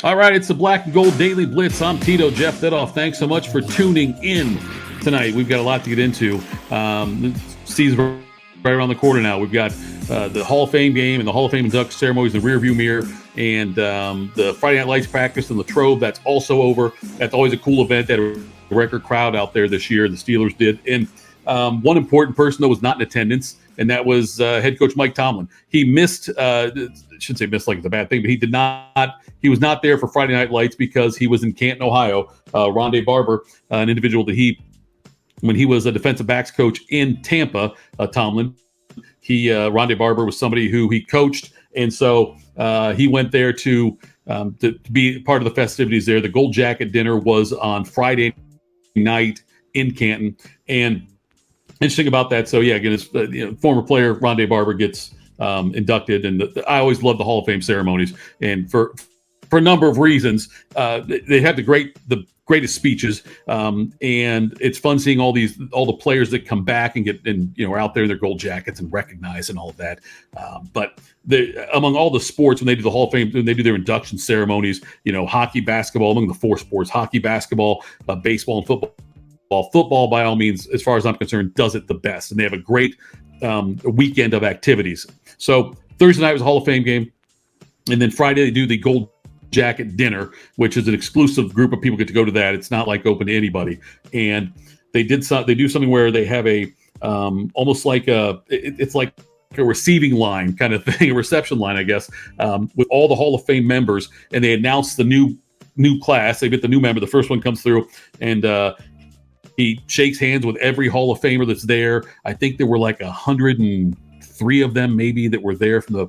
All right, it's the Black and Gold Daily Blitz. I'm Tito Jeff Dedoff. Thanks so much for tuning in tonight. We've got a lot to get into. The season's right around the corner now. We've got the Hall of Fame game and the Hall of Fame induction ceremonies in the rearview mirror, and the Friday Night Lights practice in Latrobe. That's also over. That's always a cool event. They had a record crowd out there this year. The Steelers did. And one important person, though, was not in attendance, and that was head coach Mike Tomlin. He missed, I shouldn't say missed like it's a bad thing, but he was not there for Friday Night Lights because he was in Canton, Ohio. Rondé Barber, an individual that when he was a defensive backs coach in Tampa, Tomlin, Rondé Barber was somebody who he coached, and so he went there to be part of the festivities there. The Gold Jacket dinner was on Friday night in Canton, and interesting about that. So yeah, again, it's former player Rondé Barber gets inducted, and I always love the Hall of Fame ceremonies, and for a number of reasons. They have the greatest speeches, and it's fun seeing all the players that come back and are out there in their gold jackets and recognized and all of that. But among all the sports, when they do the Hall of Fame, when they do their induction ceremonies, hockey, basketball, among the four sports, hockey, basketball, baseball, and football. Football, by all means, as far as I'm concerned, does it the best, and they have a great weekend of activities. So Thursday night was a Hall of Fame game, and then Friday they do the Gold Jacket dinner, which is an exclusive group of people get to go to that. It's not like open to anybody, and they do something where they have a almost like it's like a receiving line kind of thing, a reception line, I guess, with all the Hall of Fame members, and they announce the new class. They get the new member. The first one comes through, and he shakes hands with every Hall of Famer that's there. I think there were like 103 of them maybe that were there from the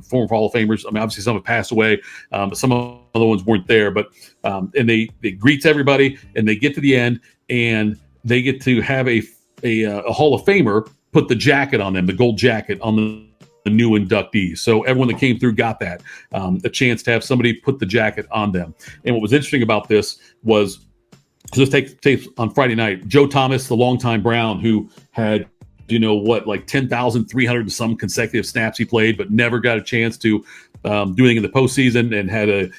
former Hall of Famers. I mean, obviously some have passed away, but some other ones weren't there. But and they greets everybody, and they get to the end, and they get to have a Hall of Famer put the jacket on them, the gold jacket on the new inductees. So everyone that came through got that, a chance to have somebody put the jacket on them. And what was interesting about this was, so let's take on Friday night, Joe Thomas, the longtime Brown, who had, like 10,300 and some consecutive snaps he played, but never got a chance to do anything in the postseason, and had an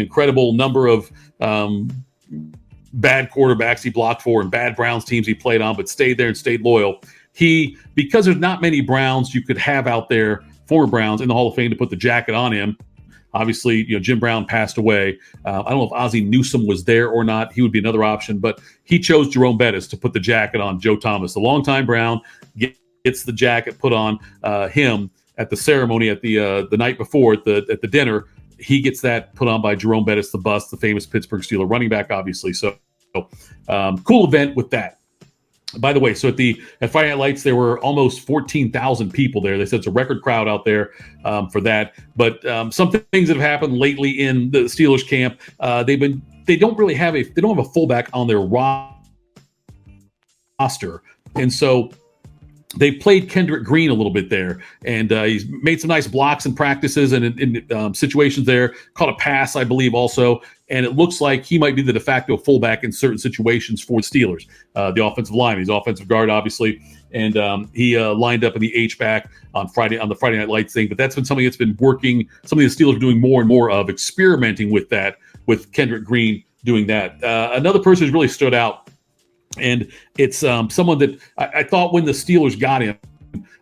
incredible number of bad quarterbacks he blocked for and bad Browns teams he played on, but stayed there and stayed loyal. Because there's not many Browns you could have out there, former Browns in the Hall of Fame, to put the jacket on him. Obviously, Jim Brown passed away. I don't know if Ozzie Newsome was there or not. He would be another option, but he chose Jerome Bettis to put the jacket on Joe Thomas. The longtime Brown gets the jacket put on him at the ceremony at the night before at the dinner. He gets that put on by Jerome Bettis, the bust, the famous Pittsburgh Steeler running back, obviously. So cool event with that. By the way, so at Friday Night Lights, there were almost 14,000 people there. They said it's a record crowd out there for that. But some things that have happened lately in the Steelers camp, they don't have a fullback on their roster, and so they played Kendrick Green a little bit there, and he's made some nice blocks in practices and in situations there. Caught a pass, I believe, also, and it looks like he might be the de facto fullback in certain situations for the Steelers. The offensive line, he's offensive guard, obviously, and he lined up in the H-back on the Friday Night Lights thing. But that's been something that's been working. Something the Steelers are doing more and more of, experimenting with that, with Kendrick Green doing that. Another person who's really stood out, and it's someone that I thought when the Steelers got him,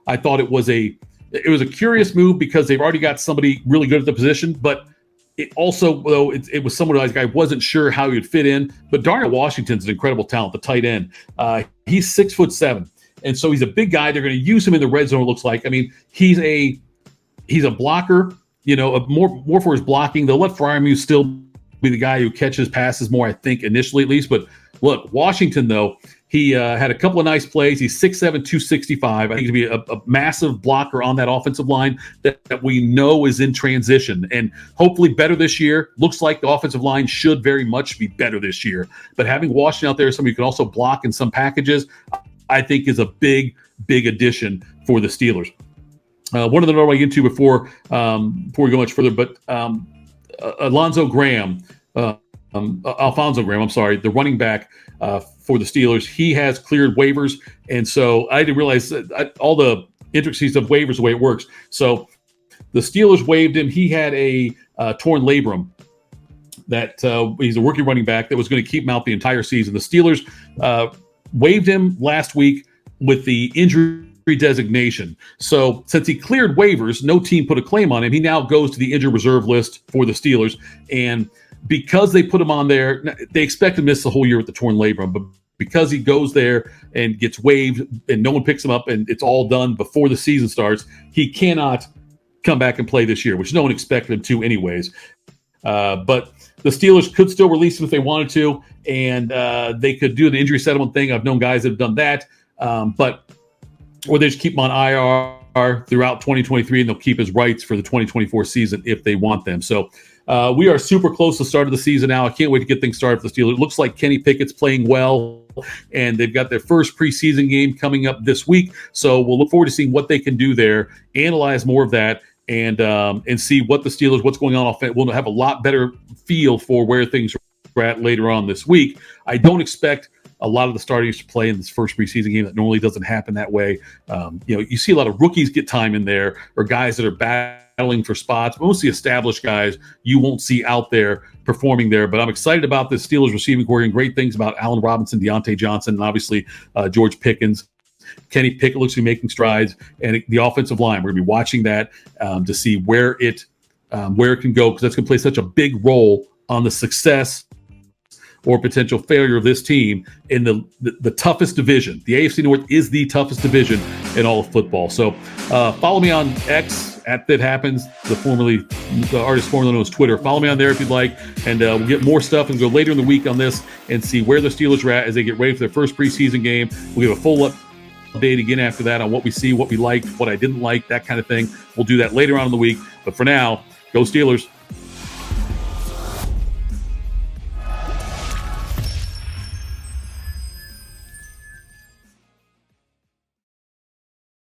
I thought it was a curious move because they've already got somebody really good at the position. But it also, though, it was someone I wasn't sure how he would fit in. But Darnell Washington's an incredible talent, the tight end. He's 6'7", and so he's a big guy. They're going to use him in the red zone. It looks like. I mean, he's a blocker. More for his blocking. They'll let Freiermuth still be the guy who catches passes more, I think, initially at least. But look, Washington, though, he had a couple of nice plays. He's 6'7", 265. I think he'd be a massive blocker on that offensive line that we know is in transition, and hopefully better this year. Looks like the offensive line should very much be better this year. But having Washington out there, somebody who can also block in some packages, I think is a big, big addition for the Steelers. One of the I get into before we go much further, but Alfonso Graham, I'm sorry, the running back for the Steelers, he has cleared waivers, and so I didn't realize all the intricacies of waivers, the way it works. So the Steelers waived him. He had a torn labrum, that he's a rookie running back that was going to keep him out the entire season. The Steelers waived him last week with the injury designation. So since he cleared waivers, no team put a claim on him. He now goes to the injured reserve list for the Steelers. And because they put him on there, they expect to miss the whole year with the torn labrum, but because he goes there and gets waived and no one picks him up and it's all done before the season starts, he cannot come back and play this year, which no one expected him to anyways. But the Steelers could still release him if they wanted to, and they could do the injury settlement thing. I've known guys that have done that, or they just keep him on IR throughout 2023, and they'll keep his rights for the 2024 season if they want them. So we are super close to the start of the season now. I can't wait to get things started for the Steelers. It looks like Kenny Pickett's playing well, and they've got their first preseason game coming up this week. So we'll look forward to seeing what they can do there, analyze more of that, and see what the Steelers, what's going on. We'll have a lot better feel for where things are at later on this week. I don't expect a lot of the starters to play in this first preseason game. That normally doesn't happen that way. You see a lot of rookies get time in there, or guys that are battling for spots. Mostly established guys you won't see out there performing there. But I'm excited about this Steelers receiving core, and great things about Allen Robinson, Deontay Johnson, and obviously George Pickens. Kenny Pickett looks to be making strides, and the offensive line, we're going to be watching that to see where it can go, because that's going to play such a big role on the success or potential failure of this team in the toughest division. The AFC North is the toughest division in all of football. So follow me on X at That Happens, the artist formerly known as Twitter. Follow me on there if you'd like, and we'll get more stuff and go later in the week on this and see where the Steelers are at as they get ready for their first preseason game. We'll give a full update again after that on what we see, what we liked, what I didn't like, that kind of thing. We'll do that later on in the week. But for now, go Steelers.